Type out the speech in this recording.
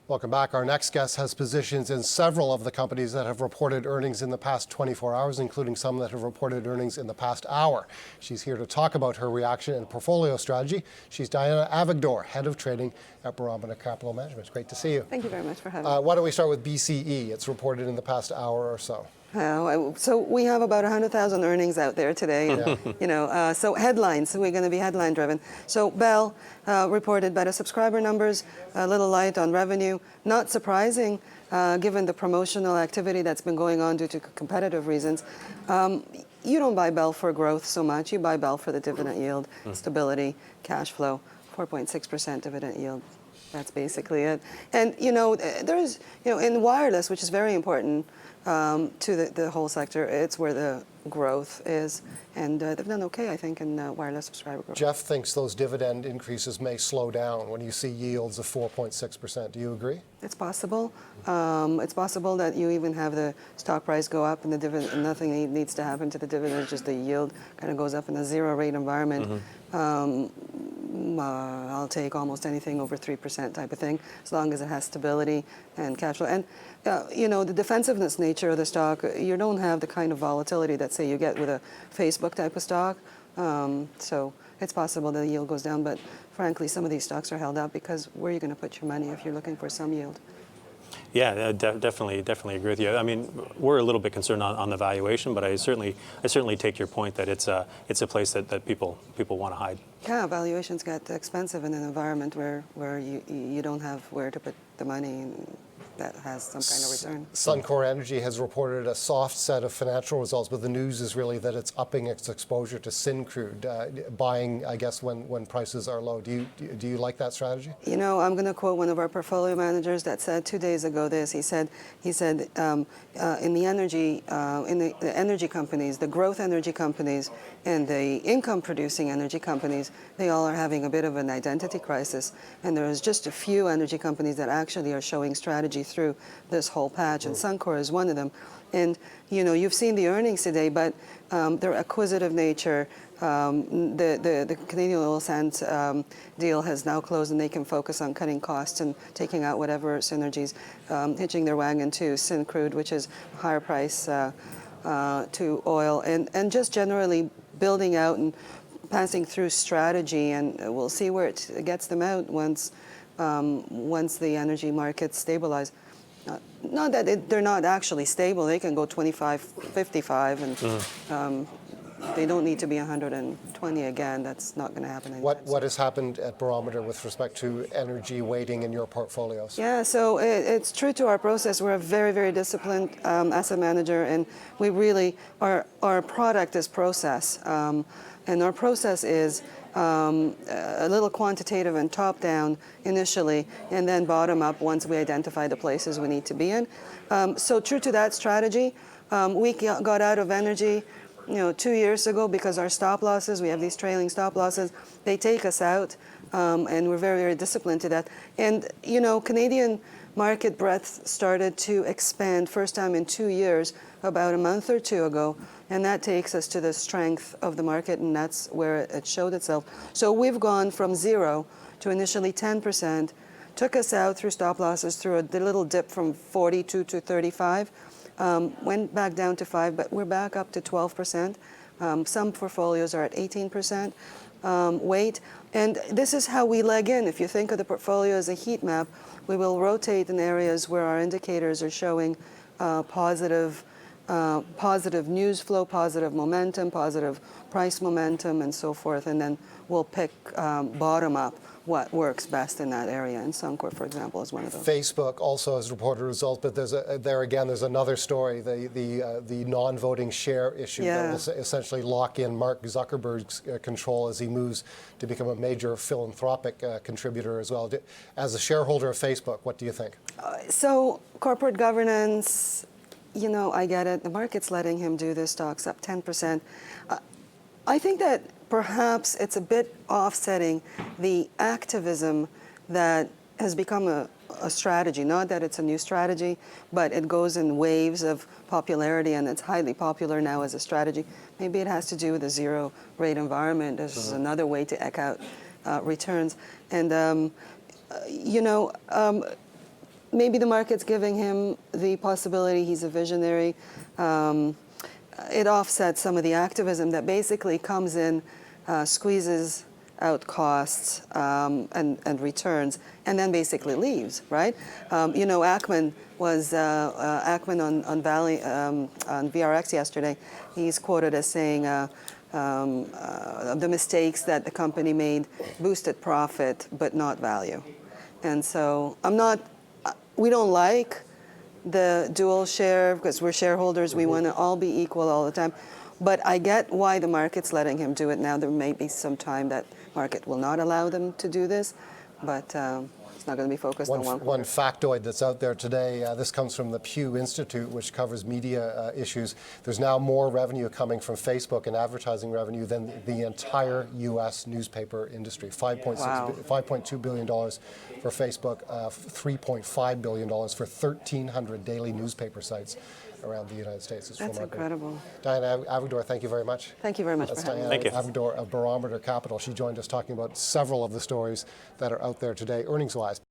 Welcome back. Our next guest has positions in several of the companies that have reported earnings in the past 24 hours, including some that have reported earnings in the past hour. She's here to talk about her reaction and portfolio strategy. She's Diana Avigdor, Head of Trading at Barometer Capital Management. It's great to see you. Thank you very much for having me. Why don't we start with BCE? It's reported in the past hour or so. So we have about 100,000 earnings out there today. Yeah. So headlines, we're going to be headline driven. So Bell reported better subscriber numbers, a little light on revenue. Not surprising, given the promotional activity that's been going on due to competitive reasons. You don't buy Bell for growth so much. You buy Bell for the dividend yield, stability, cash flow, 4.6% dividend yield. That's basically it. And, there's, in wireless, which is very important to the whole sector, it's where the growth is. And they've done okay, I think, in wireless subscriber growth. Jeff thinks those dividend increases may slow down when you see yields of 4.6%. Do you agree? It's possible. It's possible that you even have the stock price go up and the dividend, and nothing needs to happen to the dividend, it's just the yield kind of goes up in a zero rate environment. I'll take almost anything over 3% type of thing, as long as it has stability and cash flow. And, the defensiveness nature of the stock, you don't have the kind of volatility that, say, you get with a Facebook type of stock. So it's possible that the yield goes down, but frankly, some of these stocks are held up because where are you going to put your money if you're looking for some yield? Yeah, definitely agree with you. I mean, we're a little bit concerned on the valuation, but I certainly take your point that it's a place that people want to hide. Yeah, valuations get expensive in an environment where you don't have where to put the money that has some kind of return. Suncor Energy has reported a soft set of financial results, but the news is really that it's upping its exposure to Syncrude, buying, I guess, when prices are low. Do you like that strategy? I'm going to quote one of our portfolio managers that said 2 days ago this. He said in the energy companies, the growth energy companies, and the income-producing energy companies, they all are having a bit of an identity crisis. And there's just a few energy companies that actually are showing strategy through this whole patch, and Suncor is one of them. And you've seen the earnings today, but their acquisitive nature, the Canadian oil sands deal has now closed, and they can focus on cutting costs and taking out whatever synergies, hitching their wagon to Syncrude, which is higher price to oil, and just generally building out and passing through strategy, and we'll see where it gets them out once the energy markets stabilize. Not that they're not actually stable. They can go 25, 55, and they don't need to be 120 again. That's not going to happen anytime soon. What has happened at Barometer with respect to energy weighting in your portfolios? Yeah, so it's true to our process. We're a very, very disciplined asset manager, and we really, our product is process. And our process is a little quantitative and top-down initially, and then bottom-up once we identify the places we need to be in. So true to that strategy, we got out of energy 2 years ago because our stop losses, we have these trailing stop losses, they take us out, and we're very, very disciplined to that. And, Canadian market breadth started to expand first time in 2 years about a month or two ago, and that takes us to the strength of the market, and that's where it showed itself. So we've gone from 0 to initially 10%, took us out through stop losses through a little dip from 42 to 35, went back down to 5, but we're back up to 12%. Some portfolios are at 18% weight, and this is how we leg in. If you think of the portfolio as a heat map, we will rotate in areas where our indicators are showing positive news flow, positive momentum, positive price momentum, and so forth, and then we'll pick bottom up what works best in that area. And Suncor, for example, is one of those. Facebook also has reported results, but there's another story, the non-voting share issue that will essentially lock in Mark Zuckerberg's control as he moves to become a major philanthropic contributor as well. As a shareholder of Facebook, what do you think? So corporate governance, I get it. The market's letting him do this. Stocks up 10%. I think that perhaps it's a bit offsetting the activism that has become a strategy. Not that it's a new strategy, but it goes in waves of popularity, and it's highly popular now as a strategy. Maybe it has to do with the zero rate environment. This is another way to eke out returns. And, maybe the market's giving him the possibility. He's a visionary. It offsets some of the activism that basically comes in, squeezes out costs and returns, and then basically leaves, right? Ackman was Ackman on Valley on VRX yesterday. He's quoted as saying the mistakes that the company made boosted profit but not value, and so we don't like the dual share because we're shareholders. We want to all be equal all the time. But I get why the market's letting him do it now. There may be some time that market will not allow them to do this, but it's not going to be focused on one. One factoid that's out there today, this comes from the Pew Institute, which covers media issues. There's now more revenue coming from Facebook and advertising revenue than the entire U.S. newspaper industry. $5.2 billion for Facebook, $3.5 billion for 1,300 daily newspaper sites around the United States. That's incredible. Diana Avigdor, thank you very much. Thank you very much. That's for having Diana me. Thank you. Avigdor of Barometer Capital. She joined us talking about several of the stories that are out there today, earnings-wise.